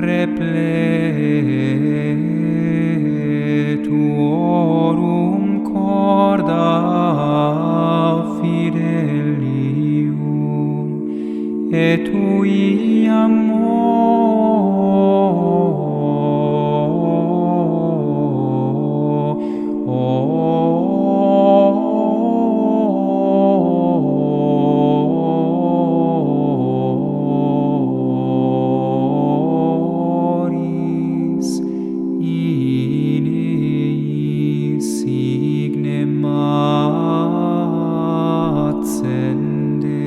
repletuorum corda fidelium, et tui amoris in eis signem accende.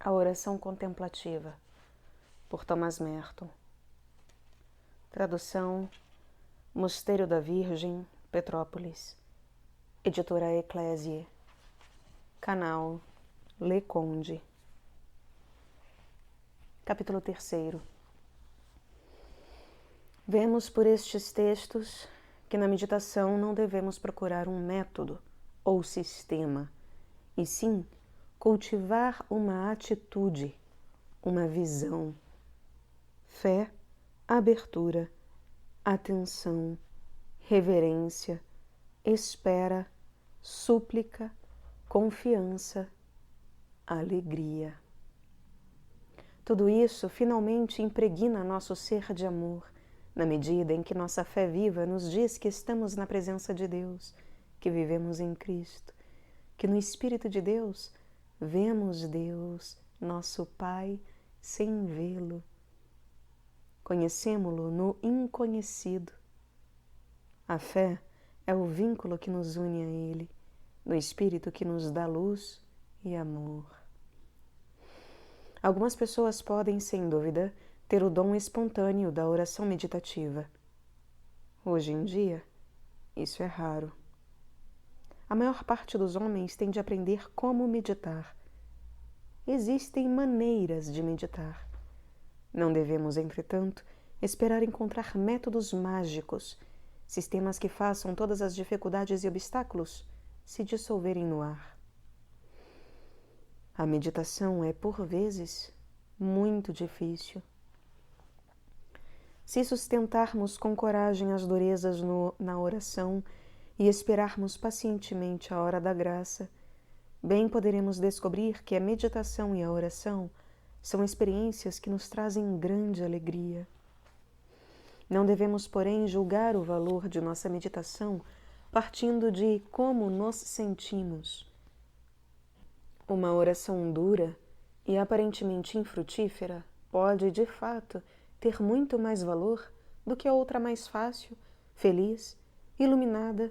A Oração Contemplativa, por Thomas Merton. Tradução: Mosteiro da Virgem, Petrópolis. Editora Eclésia. Canal Le Conde. Capítulo 3. Vemos por estes textos que na meditação não devemos procurar um método ou sistema, e sim cultivar uma atitude, uma visão, fé, abertura, atenção, reverência, espera, súplica, confiança, alegria. Tudo isso finalmente impregna nosso ser de amor, na medida em que nossa fé viva nos diz que estamos na presença de Deus, que vivemos em Cristo, que no Espírito de Deus vemos Deus, nosso Pai, sem vê-lo. Conhecemo-lo no inconhecido. A fé é o vínculo que nos une a Ele, no Espírito que nos dá luz e amor. Algumas pessoas podem, sem dúvida, ter o dom espontâneo da oração meditativa. Hoje em dia, isso é raro. A maior parte dos homens tem de aprender como meditar. Existem maneiras de meditar. Não devemos, entretanto, esperar encontrar métodos mágicos, sistemas que façam todas as dificuldades e obstáculos se dissolverem no ar. A meditação é, por vezes, muito difícil. Se sustentarmos com coragem as durezas na oração e esperarmos pacientemente a hora da graça, bem poderemos descobrir que a meditação e a oração são experiências que nos trazem grande alegria. Não devemos, porém, julgar o valor de nossa meditação partindo de como nos sentimos. Uma oração dura e aparentemente infrutífera pode, de fato, ter muito mais valor do que a outra mais fácil, feliz, iluminada,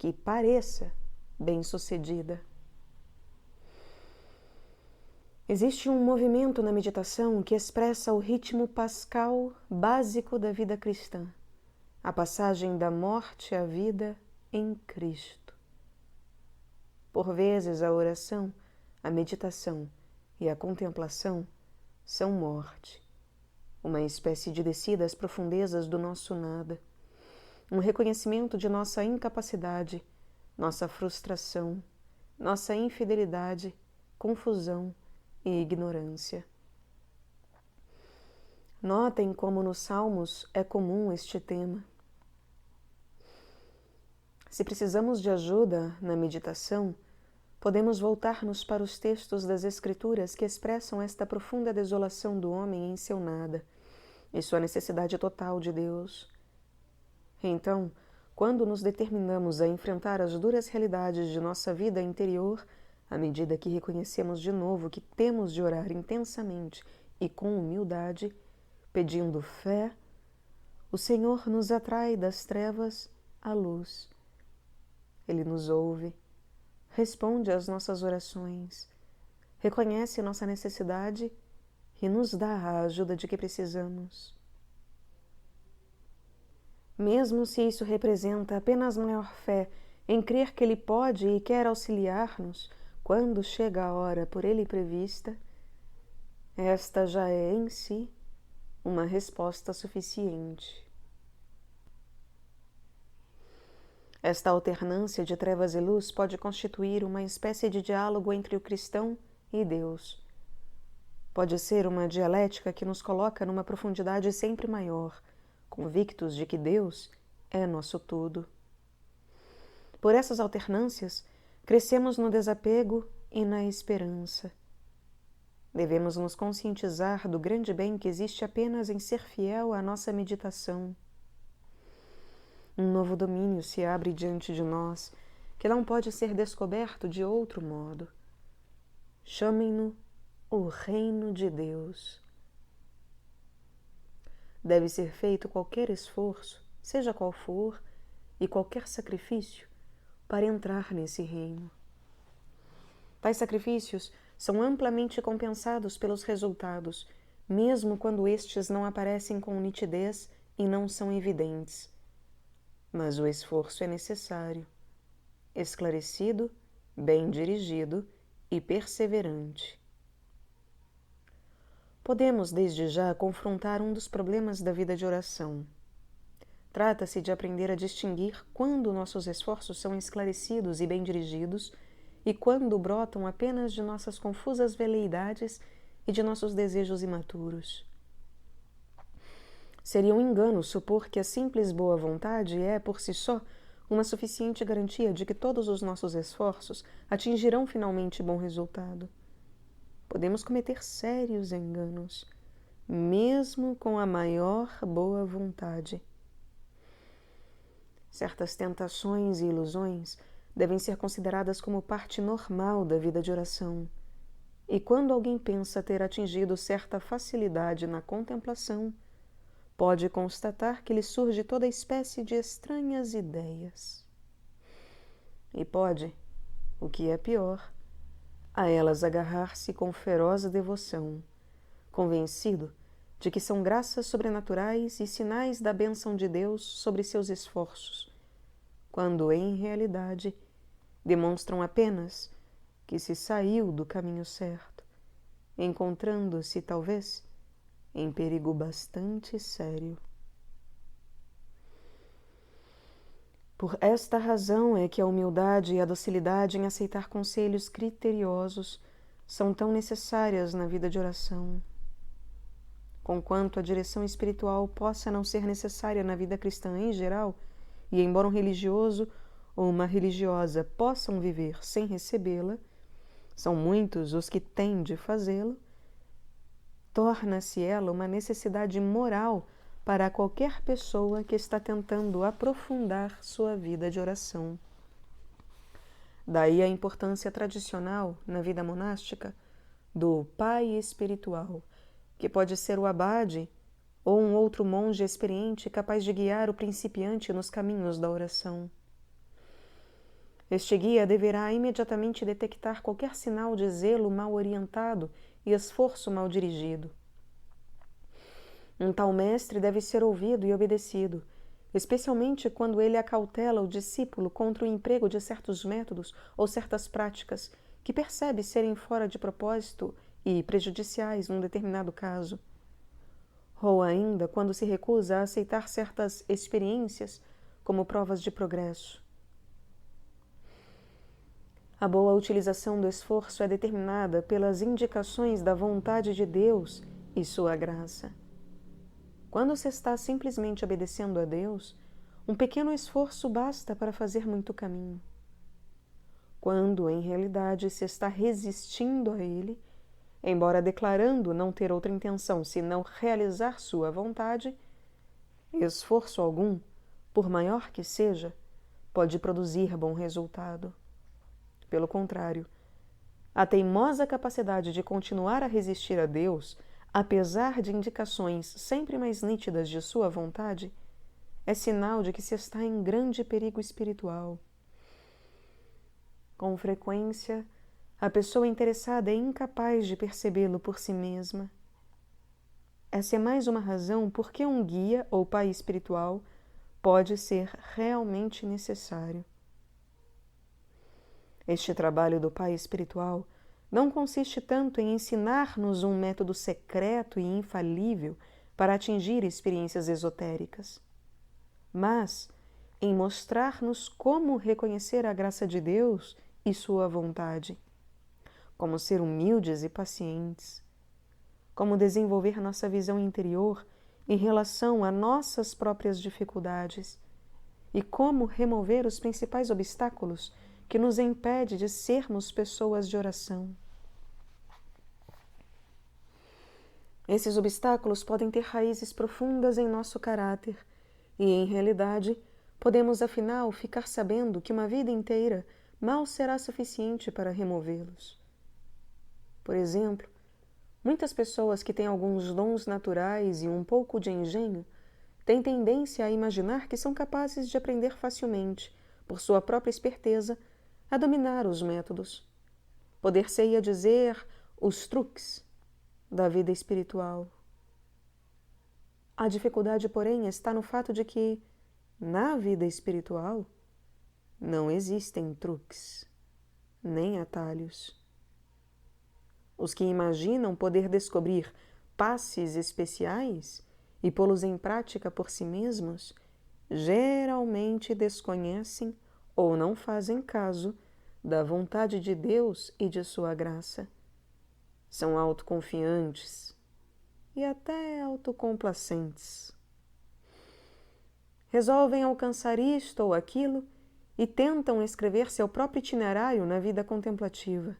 que pareça bem-sucedida. Existe um movimento na meditação que expressa o ritmo pascal básico da vida cristã, a passagem da morte à vida em Cristo. Por vezes, a oração, a meditação e a contemplação são morte, uma espécie de descida às profundezas do nosso nada, um reconhecimento de nossa incapacidade, nossa frustração, nossa infidelidade, confusão e ignorância. Notem como nos Salmos é comum este tema. Se precisamos de ajuda na meditação, podemos voltar-nos para os textos das Escrituras que expressam esta profunda desolação do homem em seu nada e sua necessidade total de Deus. Então, quando nos determinamos a enfrentar as duras realidades de nossa vida interior, À medida que reconhecemos de novo que temos de orar intensamente e com humildade, pedindo fé, o Senhor nos atrai das trevas à luz. Ele nos ouve, responde às nossas orações, reconhece nossa necessidade e nos dá a ajuda de que precisamos. Mesmo se isso representa apenas maior fé em crer que Ele pode e quer auxiliar-nos quando chega a hora por Ele prevista, esta já é em si uma resposta suficiente. Esta alternância de trevas e luz pode constituir uma espécie de diálogo entre o cristão e Deus. Pode ser uma dialética que nos coloca numa profundidade sempre maior, convictos de que Deus é nosso tudo. Por essas alternâncias, crescemos no desapego e na esperança. Devemos nos conscientizar do grande bem que existe apenas em ser fiel à nossa meditação. Um novo domínio se abre diante de nós, que não pode ser descoberto de outro modo. Chamem-no o Reino de Deus. Deve ser feito qualquer esforço, seja qual for, e qualquer sacrifício, para entrar nesse reino. Tais sacrifícios são amplamente compensados pelos resultados, mesmo quando estes não aparecem com nitidez e não são evidentes. Mas o esforço é necessário, esclarecido, bem dirigido e perseverante. Podemos, desde já, confrontar um dos problemas da vida de oração. Trata-se de aprender a distinguir quando nossos esforços são esclarecidos e bem dirigidos e quando brotam apenas de nossas confusas veleidades e de nossos desejos imaturos. Seria um engano supor que a simples boa vontade é, por si só, uma suficiente garantia de que todos os nossos esforços atingirão finalmente bom resultado. Podemos cometer sérios enganos, mesmo com a maior boa vontade. Certas tentações e ilusões devem ser consideradas como parte normal da vida de oração. E quando alguém pensa ter atingido certa facilidade na contemplação, pode constatar que lhe surge toda espécie de estranhas ideias. E pode, o que é pior, a elas agarrar-se com feroz devoção, convencido de que são graças sobrenaturais e sinais da bênção de Deus sobre seus esforços, quando, em realidade, demonstram apenas que se saiu do caminho certo, encontrando-se, talvez, em perigo bastante sério. Por esta razão é que a humildade e a docilidade em aceitar conselhos criteriosos são tão necessárias na vida de oração. Conquanto a direção espiritual possa não ser necessária na vida cristã em geral, e embora um religioso ou uma religiosa possam viver sem recebê-la, são muitos os que têm de fazê-lo, torna-se ela uma necessidade moral para qualquer pessoa que está tentando aprofundar sua vida de oração. Daí a importância tradicional, na vida monástica, do pai espiritual, que pode ser o abade ou um outro monge experiente capaz de guiar o principiante nos caminhos da oração. Este guia deverá imediatamente detectar qualquer sinal de zelo mal orientado e esforço mal dirigido. Um tal mestre deve ser ouvido e obedecido, especialmente quando ele acautela o discípulo contra o emprego de certos métodos ou certas práticas que percebe serem fora de propósito e prejudiciais num determinado caso. Ou ainda quando se recusa a aceitar certas experiências como provas de progresso. A boa utilização do esforço é determinada pelas indicações da vontade de Deus e sua graça. Quando se está simplesmente obedecendo a Deus, um pequeno esforço basta para fazer muito caminho. Quando, em realidade, se está resistindo a Ele, embora declarando não ter outra intenção senão realizar sua vontade, esforço algum, por maior que seja, pode produzir bom resultado. Pelo contrário, a teimosa capacidade de continuar a resistir a Deus, apesar de indicações sempre mais nítidas de sua vontade, é sinal de que se está em grande perigo espiritual. Com frequência, a pessoa interessada é incapaz de percebê-lo por si mesma. Essa é mais uma razão por que um guia ou pai espiritual pode ser realmente necessário. Este trabalho do pai espiritual não consiste tanto em ensinar-nos um método secreto e infalível para atingir experiências esotéricas, mas em mostrar-nos como reconhecer a graça de Deus e sua vontade, como ser humildes e pacientes, como desenvolver nossa visão interior em relação a nossas próprias dificuldades e como remover os principais obstáculos que nos impedem de sermos pessoas de oração. Esses obstáculos podem ter raízes profundas em nosso caráter e, em realidade, podemos afinal ficar sabendo que uma vida inteira mal será suficiente para removê-los. Por exemplo, muitas pessoas que têm alguns dons naturais e um pouco de engenho têm tendência a imaginar que são capazes de aprender facilmente, por sua própria esperteza, a dominar os métodos. Poder-se-ia dizer os truques da vida espiritual. A dificuldade, porém, está no fato de que, na vida espiritual, não existem truques, nem atalhos. Os que imaginam poder descobrir passes especiais e pô-los em prática por si mesmos, geralmente desconhecem ou não fazem caso da vontade de Deus e de sua graça. São autoconfiantes e até autocomplacentes. Resolvem alcançar isto ou aquilo e tentam escrever seu próprio itinerário na vida contemplativa.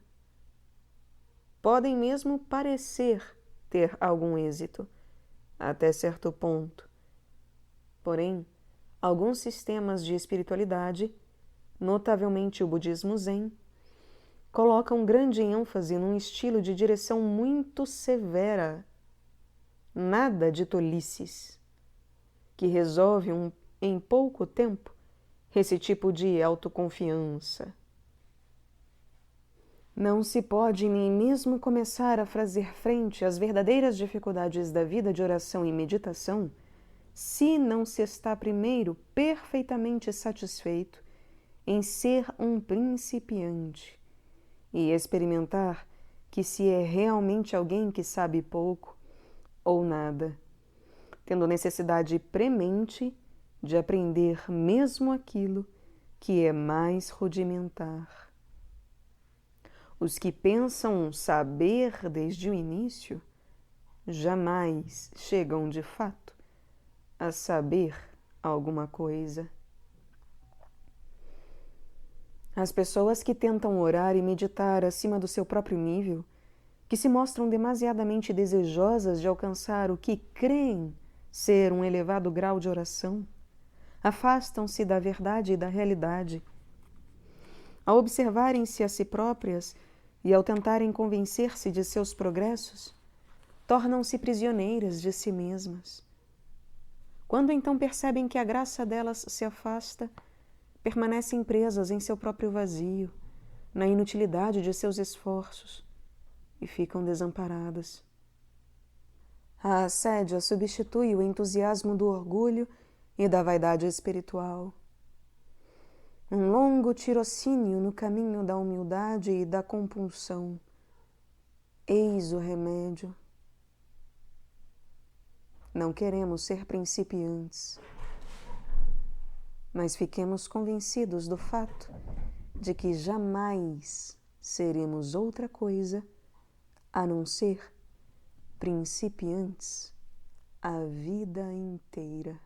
Podem mesmo parecer ter algum êxito, até certo ponto. Porém, alguns sistemas de espiritualidade, notavelmente o budismo Zen, colocam grande ênfase num estilo de direção muito severa, nada de tolices, que resolve em pouco tempo esse tipo de autoconfiança. Não se pode nem mesmo começar a fazer frente às verdadeiras dificuldades da vida de oração e meditação se não se está primeiro perfeitamente satisfeito em ser um principiante e experimentar que se é realmente alguém que sabe pouco ou nada, tendo necessidade premente de aprender mesmo aquilo que é mais rudimentar. Os que pensam saber desde o início jamais chegam de fato a saber alguma coisa. As pessoas que tentam orar e meditar acima do seu próprio nível, que se mostram demasiadamente desejosas de alcançar o que creem ser um elevado grau de oração, afastam-se da verdade e da realidade. Ao observarem-se a si próprias e ao tentarem convencer-se de seus progressos, tornam-se prisioneiras de si mesmas. Quando então percebem que a graça delas se afasta, permanecem presas em seu próprio vazio, na inutilidade de seus esforços, e ficam desamparadas. A assédia substitui o entusiasmo do orgulho e da vaidade espiritual. Um longo tirocínio no caminho da humildade e da compulsão. Eis o remédio. Não queremos ser principiantes, mas fiquemos convencidos do fato de que jamais seremos outra coisa a não ser principiantes a vida inteira.